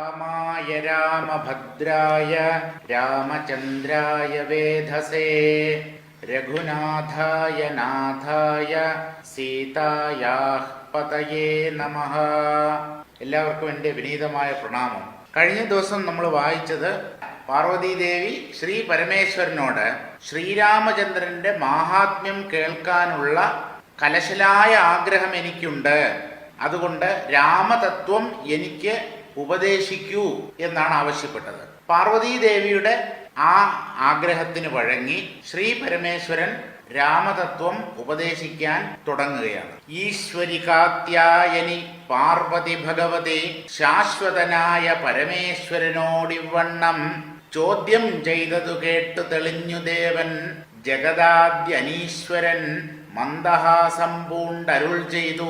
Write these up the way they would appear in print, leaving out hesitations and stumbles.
രാമായ രാമഭദ്രായ രാമചന്ദ്രായ വേധസേ രഘുനാഥായ നാഥായ സീതായാഃ പതയേ നമഃ. എല്ലാവർക്കും എൻ്റെ വിനീതമായ പ്രണാമം. കഴിഞ്ഞ ദിവസം നമ്മൾ വായിച്ചത് പാർവതീദേവി ശ്രീ പരമേശ്വരനോട് ശ്രീരാമചന്ദ്രന്റെ മാഹാത്മ്യം കേൾക്കാനുള്ള കലശലായ ആഗ്രഹം എനിക്കുണ്ട്, അതുകൊണ്ട് രാമതത്വം എനിക്ക് ഉപദേശിക്കൂ എന്നാണ് ആവശ്യപ്പെട്ടത്. പാർവതീദേവിയുടെ ആ ആഗ്രഹത്തിന് വഴങ്ങി ശ്രീ പരമേശ്വരൻ രാമതത്വം ഉപദേശിക്കാൻ തുടങ്ങുകയാണ്. ഈശ്വരി കാത്യായനി പാർവതി ഭഗവതി ശാശ്വതനായ പരമേശ്വരനോടിവണ്ണം ചോദ്യം ചെയ്തതു കേട്ടു തെളിഞ്ഞു ദേവൻ ജഗദാദ്യനീശ്വരൻ മന്ദഹാസം പൂണ്ടരുൾ ചെയ്തു.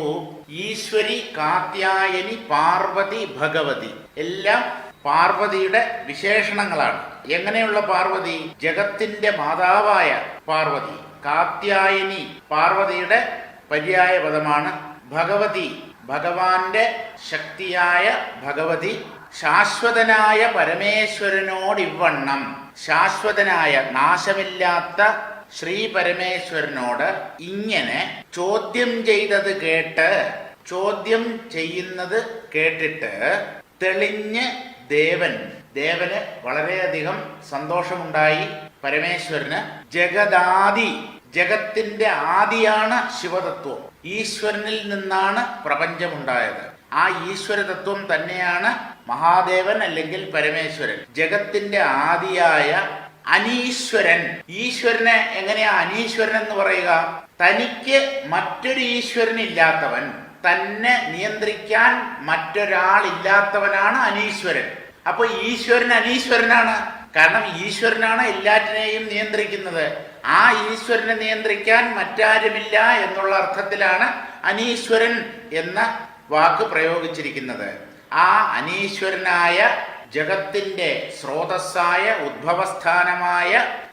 ഈശ്വരി കാത്യായനി പാർവതി ഭഗവതി എല്ലാം പാർവതിയുടെ വിശേഷണങ്ങളാണ്. എങ്ങനെയുള്ള പാർവതി? ജഗത്തിന്റെ മാതാവായ പാർവതി. കാത്യായനി പാർവതിയുടെ പര്യായ പദമാണ്. ഭഗവതി ഭഗവാന്റെ ശക്തിയായ ഭഗവതി. ശാശ്വതനായ പരമേശ്വരനോടിവണ്ണം, ശാശ്വതനായ നാശമില്ലാത്ത ശ്രീ പരമേശ്വരനോട് ഇങ്ങനെ ചോദ്യം ചെയ്തത് കേട്ട്, ചോദ്യം ചെയ്യുന്നത് കേട്ടിട്ട് തെളിഞ്ഞ് ദേവന് വളരെയധികം സന്തോഷമുണ്ടായി. പരമേശ്വരന് ജഗദാദി, ജഗത്തിന്റെ ആദിയാണ് ശിവതത്വം. ഈശ്വരനിൽ നിന്നാണ് പ്രപഞ്ചമുണ്ടായത്. ആ ഈശ്വര തത്വം തന്നെയാണ് മഹാദേവൻ അല്ലെങ്കിൽ പരമേശ്വരൻ. ജഗത്തിന്റെ ആദിയായ അനീശ്വരൻ. ഈശ്വരനെ എങ്ങനെയാ അനീശ്വരൻ എന്ന് പറയുക? തനിക്ക് മറ്റൊരു ഈശ്വരനില്ലാത്തവൻ, തന്നെ നിയന്ത്രിക്കാൻ മറ്റൊരാളില്ലാത്തവനാണ് അനീശ്വരൻ. അപ്പൊ ഈശ്വരൻ അനീശ്വരനാണ്. കാരണം ഈശ്വരനാണ് എല്ലാറ്റിനെയും നിയന്ത്രിക്കുന്നത്. ആ ഈശ്വരനെ നിയന്ത്രിക്കാൻ മറ്റാരുമില്ല എന്നുള്ള അർത്ഥത്തിലാണ് അനീശ്വരൻ എന്ന വാക്ക് പ്രയോഗിച്ചിരിക്കുന്നത്. ആ അനീശ്വരനായ ജഗത്തിന്റെ സ്രോതസ്സായ ഉദ്ഭവസ്ഥാനമായ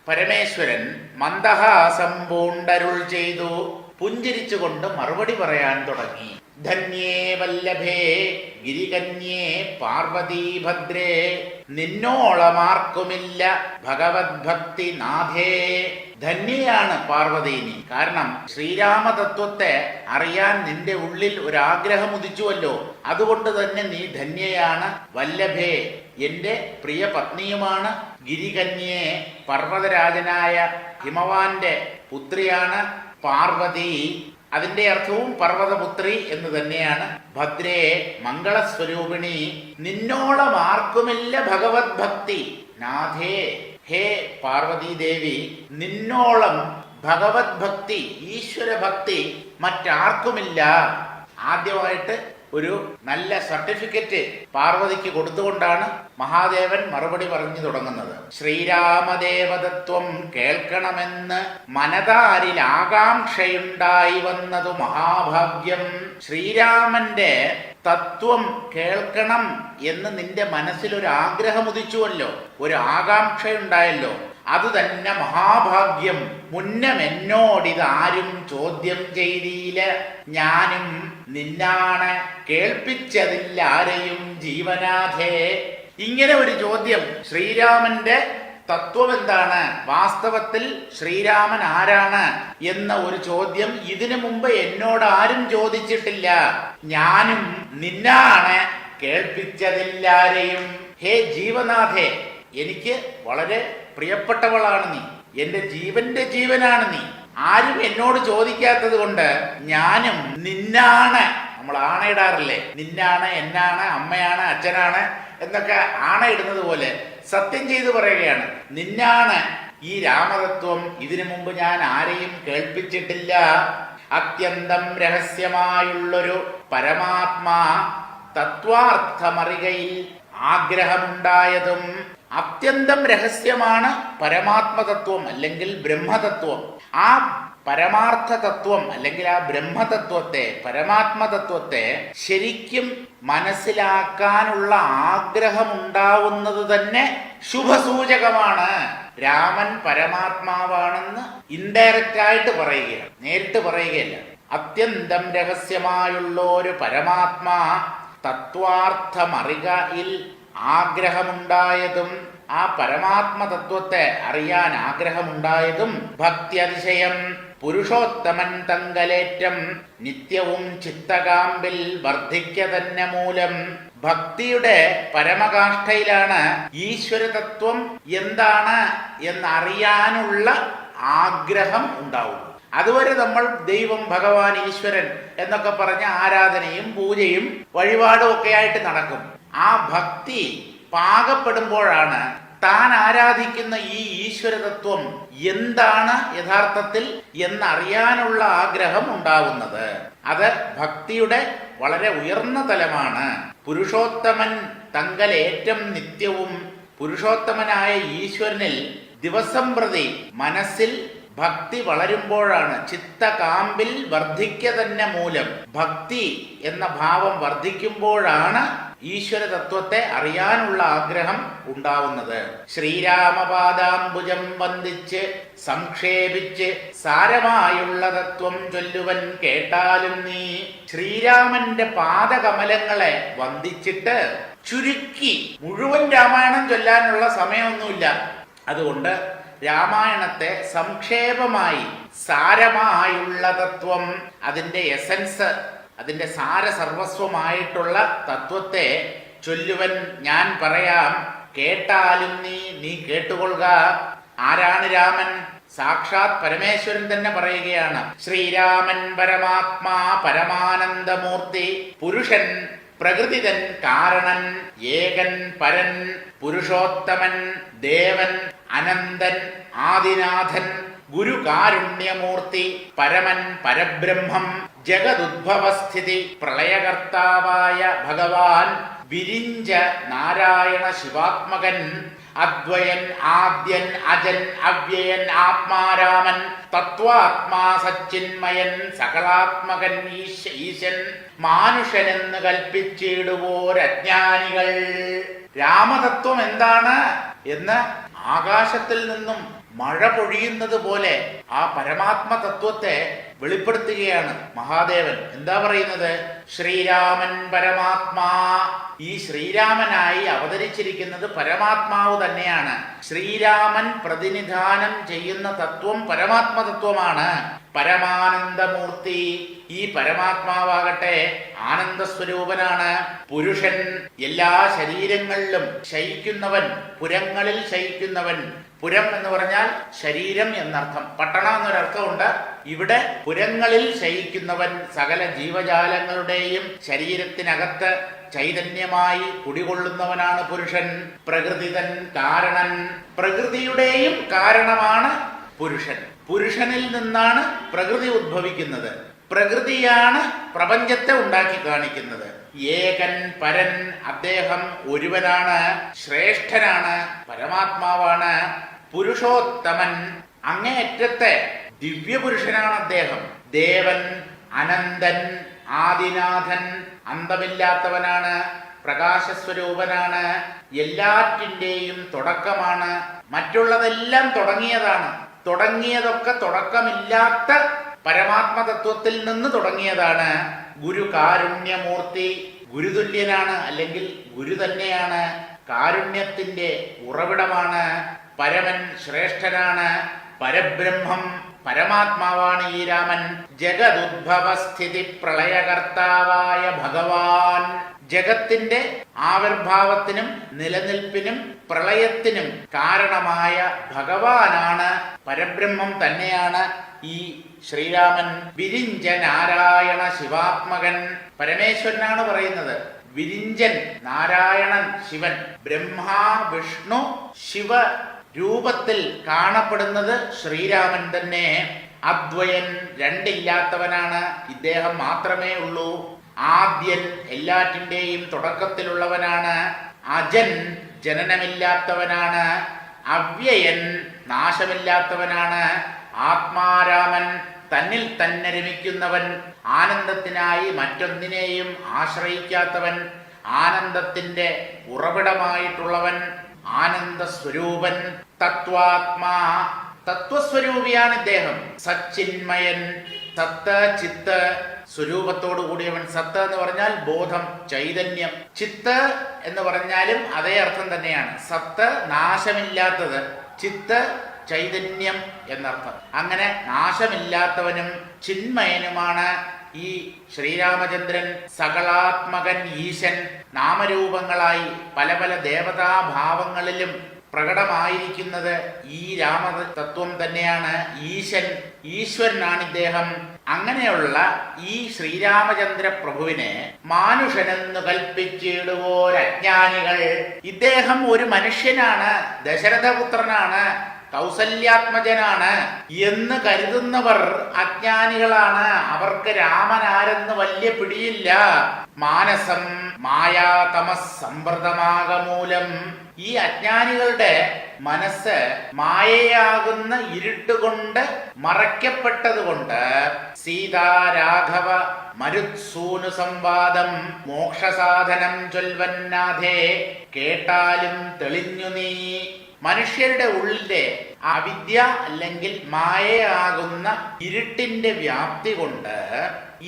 പരമേശ്വരൻ മന്ദഹാസം പൂണ്ടരുൾ ചെയ്തു, പുഞ്ചിരിച്ചുകൊണ്ട് മറുപടി പറയാൻ തുടങ്ങി. ധന്യേ വല്ലഭേ ഗിരികന്യേ പാർവതീ ഭദ്രേ നിന്നോളമാർക്കുമില്ല ഭഗവത് ഭക്തി നാഥേ. ധന്യയാണ് പാർവതീനി. കാരണം ശ്രീരാമതത്വത്തെ അറിയാൻ നിന്റെ ഉള്ളിൽ ഒരാഗ്രഹം ഉദിച്ചുവല്ലോ, അതുകൊണ്ട് തന്നെ നീ ധന്യയാണ്. വല്ലഭേ എന്റെ പ്രിയ പത്നിയുമാണ്. ഗിരികന്യേ പർവ്വതരാജനായ ഹിമവാന്റെ പുത്രിയാണ്. പാർവതി അതിന്റെ അർത്ഥവും പർവ്വതപുത്രി എന്ന് തന്നെയാണ്. ഭദ്രേ മംഗളസ്വരൂപിണി നിന്നോളം ആർക്കുമില്ല ഭഗവത് ഭക്തി നാഥേ. ഹേ പാർവതീദേവി, നിന്നോളം ഭഗവത് ഭക്തി, ഈശ്വര ഭക്തി മറ്റാർക്കുമില്ല. ആദ്യമായിട്ട് ഒരു നല്ല സർട്ടിഫിക്കറ്റ് പാർവതിക്ക് കൊടുത്തുകൊണ്ടാണ് മഹാദേവൻ മറുപടി പറഞ്ഞു തുടങ്ങുന്നത്. ശ്രീരാമദേവതത്വം കേൾക്കണമെന്ന് മനതാരിൽ ആകാംക്ഷയുണ്ടായി വന്നതു മഹാഭാഗ്യം. ശ്രീരാമന്റെ തത്വം കേൾക്കണം എന്ന് നിന്റെ മനസ്സിലൊരു ആഗ്രഹം ഉദിച്ചുവല്ലോ, ഒരു ആകാംക്ഷയുണ്ടായല്ലോ, അത് തന്നെ മഹാഭാഗ്യം. മുന്നമെന്നോടിതാരും ചോദ്യം ചെയ്തില്ല, ഞാനും നിന്നാണ് കേൾപ്പിച്ചതില്ലാരെയും ജീവനാഥേ. ഇങ്ങനെ ഒരു ചോദ്യം, ശ്രീരാമന്റെ തത്വം എന്താണ്, വാസ്തവത്തിൽ ശ്രീരാമൻ ആരാണ് എന്ന ഒരു ചോദ്യം ഇതിനു മുമ്പ് എന്നോട് ആരും ചോദിച്ചിട്ടില്ല. ഞാനും നിന്നാണ് കേൾപ്പിച്ചതില്ലാരെയും. ഹേ ജീവനാഥേ, എനിക്ക് വളരെ പ്രിയപ്പെട്ടവളാണ് നീ, എന്റെ ജീവന്റെ ജീവനാണ് നീ. ആരും എന്നോട് ചോദിക്കാത്തത് കൊണ്ട് ഞാനും നിന്നാണ്. നമ്മൾ ആണയിടാറില്ലേ, നിന്നാണ്, എന്നാണ്, അമ്മയാണ്, അച്ഛനാണ് എന്നൊക്കെ ആണയിടുന്നത് പോലെ സത്യം ചെയ്തു പറയുകയാണ്. നിന്നാണ് ഈ രാമതത്വം ഇതിനു മുമ്പ് ഞാൻ ആരെയും കേൾപ്പിച്ചിട്ടില്ല. അത്യന്തം രഹസ്യമായുള്ളൊരു പരമാത്മാ തത്വാർത്ഥമറികയിൽ ആഗ്രഹമുണ്ടായതും. അത്യന്തം രഹസ്യമാണ് പരമാത്മതത്വം അല്ലെങ്കിൽ ബ്രഹ്മതത്വം. ആ പരമാർത്ഥ തത്വം അല്ലെങ്കിൽ ആ ബ്രഹ്മതത്വത്തെ, പരമാത്മതത്വത്തെ ശരിക്കും മനസ്സിലാക്കാനുള്ള ആഗ്രഹമുണ്ടാവുന്നത് തന്നെ ശുഭസൂചകമാണ്. രാമൻ പരമാത്മാവാണെന്ന് ഇൻഡയറക്റ്റ് ആയിട്ട് പറയുകയാണ്, നേരിട്ട് പറയുകയല്ല. അത്യന്തം രഹസ്യമായുള്ള ഒരു പരമാത്മാ തത്വാർത്ഥമറികയിൽ ആഗ്രഹമുണ്ടായതും ആ പരമാത്മ തത്വത്തെ അറിയാൻ ആഗ്രഹമുണ്ടായതും ഭക്തിയതിശയം പുരുഷോത്തമൻ തങ്കലേറ്റം നിത്യവും ചിത്തകാമ്പിൽ വർദ്ധിക്ക തന്നെ മൂലം. ഭക്തിയുടെ പരമകാഷ്ഠയിലാണ് ഈശ്വരതത്വം എന്താണ് എന്നറിയാനുള്ള ആഗ്രഹം ഉണ്ടാവുന്നത്. അതുവരെ നമ്മൾ ദൈവം, ഭഗവാൻ, ഈശ്വരൻ എന്നൊക്കെ പറഞ്ഞ ആരാധനയും പൂജയും വഴിപാടും ഒക്കെ ആയിട്ട് നടക്കും. ആ ഭക്തി പാകപ്പെടുമ്പോഴാണ് താൻ ആരാധിക്കുന്ന ഈ ഈശ്വരതത്വം എന്താണ് യഥാർത്ഥത്തിൽ എന്നറിയാനുള്ള ആഗ്രഹം ഉണ്ടാവുന്നത്. അത് ഭക്തിയുടെ വളരെ ഉയർന്ന തലമാണ്. പുരുഷോത്തമൻ തങ്കലേറ്റം നിത്യവും, പുരുഷോത്തമനായ ഈശ്വരനിൽ ദിവസം പ്രതി മനസ്സിൽ ഭക്തി വളരുമ്പോഴാണ്, ചിത്തകാമ്പിൽ വർദ്ധിക്ക തന്നെ മൂലം, ഭക്തി എന്ന ഭാവം വർദ്ധിക്കുമ്പോഴാണ് ഈശ്വര തത്വത്തെ അറിയാനുള്ള ആഗ്രഹം ഉണ്ടാവുന്നത്. ശ്രീരാമപാദാംബുജം വന്ദിച്ച് സംക്ഷേപിച്ച് സാരമായുള്ള തത്വം ചൊല്ലുവൻ കേട്ടാലും നീ. ശ്രീരാമന്റെ പാദകമലങ്ങളെ വന്ദിച്ചിട്ട് ചുരുക്കി, മുഴുവൻ രാമായണം ചൊല്ലാനുള്ള സമയമൊന്നുമില്ല. അതുകൊണ്ട് രാമായണത്തെ സംക്ഷേപമായി സാരമായുള്ള തത്വം, അതിൻ്റെ എസൻസ്, അതിൻ്റെ സാരസർവസ്വമായിട്ടുള്ള തത്വത്തെ ചൊല്ലുവൻ ഞാൻ പറയാം കേട്ടാലും നീ കേട്ടുകൊള്ളുക. ആരാണ് രാമൻ? സാക്ഷാത് പരമേശ്വരൻ തന്നെ പറയുകയാണ്. ശ്രീരാമൻ പരമാത്മാ പരമാനന്ദമൂർത്തി, പുരുഷൻ പ്രകൃതിതൻ കാരണൻ, ഏകൻ പരൻ പുരുഷോത്തമൻ, ദേവൻ അനന്തൻ ആദിനാഥൻ, ഗുരുകാരുണ്യമൂർത്തി, പരമൻ പരബ്രഹ്മം, ജഗദുദ്ഭവസ്ഥിതി പ്രളയകർത്താവായ ഭഗവാൻ, വിരിഞ്ച നാരായണ ശിവാത്മകൻ, അദ്വയൻ ആദ്യൻ അജൻ അവ്യയൻ ആത്മാരാമൻ, തത്വാത്മാ സച്ചിന്മയൻ സകലാത്മകൻ ഈശൻ, മാനുഷനെന്ന് കൽപ്പിച്ചിടുവോരജ്ഞാനികൾ. രാമതത്വം എന്താണ് എന്ന് ആകാശത്തിൽ നിന്നും മഴ പൊഴിയുന്നത് പോലെ ആ പരമാത്മ തത്വത്തെ വെളിപ്പെടുത്തുകയാണ് മഹാദേവൻ. എന്താ പറയുന്നത്? ശ്രീരാമൻ പരമാത്മാ. ഈ ശ്രീരാമനായി അവതരിച്ചിരിക്കുന്നത് പരമാത്മാവ് തന്നെയാണ്. ശ്രീരാമൻ പ്രതിനിധാനം ചെയ്യുന്ന തത്വം പരമാത്മ തത്വമാണ്. പരമാനന്ദമൂർത്തി, ഈ പരമാത്മാവാകട്ടെ ആനന്ദസ്വരൂപനാണ്. പുരുഷൻ, എല്ലാ ശരീരങ്ങളിലും ശയിക്കുന്നവൻ, പുരങ്ങളിൽ ശയിക്കുന്നവൻ. പുരം എന്ന് പറഞ്ഞാൽ ശരീരം എന്നർത്ഥം, പട്ടണം എന്നൊരർത്ഥമുണ്ട്. ഇവിടെ പുരങ്ങളിൽ ശയിക്കുന്നവൻ, സകല ജീവജാലങ്ങളുടെയും ശരീരത്തിനകത്ത് ചൈതന്യമായി കുടികൊള്ളുന്നവനാണ് പുരുഷൻ. പ്രകൃതിതൻ കാരണൻ, പ്രകൃതിയുടെയും കാരണമാണ് പുരുഷൻ. പുരുഷനിൽ നിന്നാണ് പ്രകൃതി ഉദ്ഭവിക്കുന്നത്. പ്രകൃതിയാണ് പ്രപഞ്ചത്തെ ഉണ്ടാക്കി കാണിക്കുന്നത്. ഏകൻ പരൻ, അദ്ദേഹം ഒരുവനാണ്, ശ്രേഷ്ഠനാണ്, പരമാത്മാവാണ്. പുരുഷോത്തമൻ, അങ്ങേയറ്റത്തെ ദിവ്യപുരുഷനാണ് അദ്ദേഹം. ദേവൻ അനന്തൻ ആദിനാഥൻ, അന്തമില്ലാത്തവനാണ്, പ്രകാശസ്വരൂപനാണ്, എല്ലാറ്റിൻ്റെയും തുടക്കമാണ്. മറ്റുള്ളതെല്ലാം തുടങ്ങിയതാണ്. തുടങ്ങിയതൊക്കെ തുടക്കമില്ലാത്ത പരമാത്മതത്വത്തിൽ നിന്ന് തുടങ്ങിയതാണ്. ഗുരുകാരുണ്യമൂർത്തി, ഗുരുതുല്യനാണ്, അല്ലെങ്കിൽ ഗുരു തന്നെയാണ്. കാരുണ്യത്തിന്റെ ഉറവിടമാണ്. പരമൻ, ശ്രേഷ്ഠനാണ്. പരബ്രഹ്മം, പരമാത്മാവാണ് ഈ രാമൻ. ജഗദുദ്ഭവസ്ഥിതി പ്രളയകർത്താവായ ഭഗവാൻ, ജഗത്തിന്റെ ആവിർഭാവത്തിനും നിലനിൽപ്പിനും പ്രളയത്തിനും കാരണമായ ഭഗവാനാണ്, പരബ്രഹ്മം തന്നെയാണ് ഈ ശ്രീരാമൻ. വിരിഞ്ച നാരായണ ശിവാത്മകൻ, പരമേശ്വരനാണ് പറയുന്നത്. വിരിഞ്ചൻ, നാരായണൻ, ശിവൻ, ബ്രഹ്മാ വിഷ്ണു ശിവ രൂപത്തിൽ കാണപ്പെടുന്നത് ശ്രീരാമൻ തന്നെ. അദ്വയൻ, രണ്ടില്ലാത്തവനാണ്, ഇദ്ദേഹം മാത്രമേ ഉള്ളൂ. ആദ്യൻ, എല്ലാറ്റിൻ്റെയും തുടക്കത്തിലുള്ളവനാണ്. അജൻ, ജനനമില്ലാത്തവനാണ്. അവ്യയൻ, നാശമില്ലാത്തവനാണ്. ആത്മാരാമൻ, തന്നിൽ തന്നെ രമിക്കുന്നവൻ, ആനന്ദത്തിനായി മറ്റൊന്നിനെയും ആശ്രയിക്കാത്തവൻ, ആനന്ദത്തിന്റെ ഉറവിടമായിട്ടുള്ളവൻ, ആനന്ദസ്വരൂപൻ. തത്വാത്മാ, തത്വസ്വരൂപിയാണ് ഇദ്ദേഹം. സച്ചിന്മയൻ, സത്ത് ചിത്ത് സ്വരൂപത്തോടു കൂടിയവൻ. സത്ത് എന്ന് പറഞ്ഞാൽ ബോധം, ചൈതന്യം. ചിത്ത് എന്ന് പറഞ്ഞാലും അതേ അർത്ഥം തന്നെയാണ്. സത്ത് നാശമില്ലാത്തത്, ചിത്ത് ചൈതന്യം എന്നർത്ഥം. അങ്ങനെ നാശമില്ലാത്തവനും ചിന്മയനുമാണ് ഈ ശ്രീരാമചന്ദ്രൻ. സകളാത്മകൻ ഈശൻ, നാമരൂപങ്ങളായി പല പല ദേവതാഭാവങ്ങളിലും പ്രകടമായിരിക്കുന്നത് ഈ രാമതത്വം തന്നെയാണ്. ഈശൻ, ഈശ്വരനാണ് ഇദ്ദേഹം. അങ്ങനെയുള്ള ഈ ശ്രീരാമചന്ദ്ര പ്രഭുവിനെ മാനുഷനെന്ന് കൽപ്പിച്ചിടുവോരജ്ഞാനികൾ. ഇദ്ദേഹം ഒരു മനുഷ്യനാണ്, ദശരഥപുത്രനാണ്, കൗസല്യാത്മജനാണ് എന്ന് കരുതുന്നവർ അജ്ഞാനികളാണ്. അവർക്ക് രാമൻ ആരെന്ന് വലിയ പിടിയില്ല. മാനസം മായാതമസ് സംവൃതമാകമൂലം. ഈ അജ്ഞാനികളുടെ മനസ്സ് മായയാകുന്ന ഇരുട്ടുകൊണ്ട് മറയ്ക്കപ്പെട്ടതുകൊണ്ട് സീതാരാഘവ മരുത്സൂനു സംവാദം മോക്ഷസാധനം ചൊൽവന്നാഥേ കേട്ടാലും തെളിഞ്ഞു നീ. മനുഷ്യരുടെ ഉള്ളിലെ അവിദ്യ അല്ലെങ്കിൽ മായയാകുന്ന ഇരുട്ടിന്റെ വ്യാപ്തി കൊണ്ട്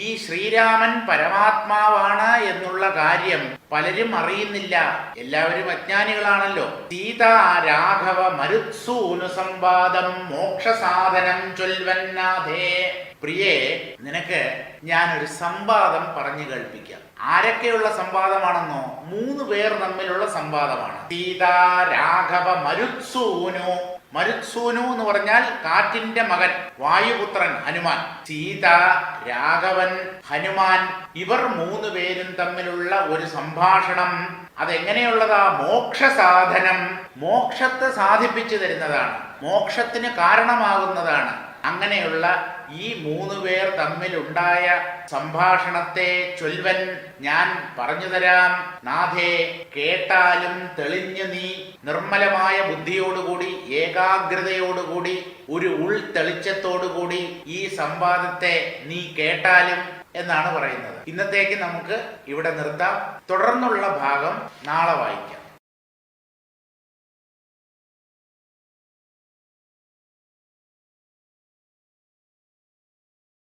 ഈ ശ്രീരാമൻ പരമാത്മാവാണ് എന്നുള്ള കാര്യം പലരും അറിയുന്നില്ല. എല്ലാവരും അജ്ഞാനികളാണല്ലോ. സീതാ രാഘവ മരുത്സൂനു സംവാദം മോക്ഷസാധനം ചൊൽവന്നാഥേ. പ്രിയേ, നിനക്ക് ഞാനൊരു സംവാദം പറഞ്ഞു കേൾപ്പിക്കാം. ആരൊക്കെയുള്ള സംവാദമാണെന്നോ? 3 പേർ തമ്മിലുള്ള സംവാദമാണ്. സീതാ രാഘവ മരുത്സൂനു. മരുത്സൂനു എന്ന് പറഞ്ഞാൽ കാറ്റിന്റെ മകൻ, വായുപുത്രൻ ഹനുമാൻ. സീത, രാഘവൻ, ഹനുമാൻ, ഇവർ 3 പേരും തമ്മിലുള്ള ഒരു സംഭാഷണം. അതെങ്ങനെയുള്ളതാ? മോക്ഷസാധനം, മോക്ഷത്തെ സാധിപ്പിച്ചു തരുന്നതാണ്, മോക്ഷത്തിന് കാരണമാകുന്നതാണ്. അങ്ങനെയുള്ള ഈ 3 പേർ തമ്മിലുണ്ടായ സംഭാഷണത്തെ ചൊൽവൻ ഞാൻ പറഞ്ഞു തരാം. നാഥേ, കേട്ടാലും തെളിഞ്ഞു നീ. നിർമ്മലമായ ബുദ്ധിയോടുകൂടി, ഏകാഗ്രതയോടുകൂടി, ഒരു തെളിച്ചത്തോടുകൂടി ഈ സംവാദത്തെ നീ കേട്ടാലും എന്നാണ് പറയുന്നത്. ഇന്നത്തേക്ക് നമുക്ക് ഇവിടെ നിർത്താം. തുടർന്നുള്ള ഭാഗം നാളെ വായിക്കാം.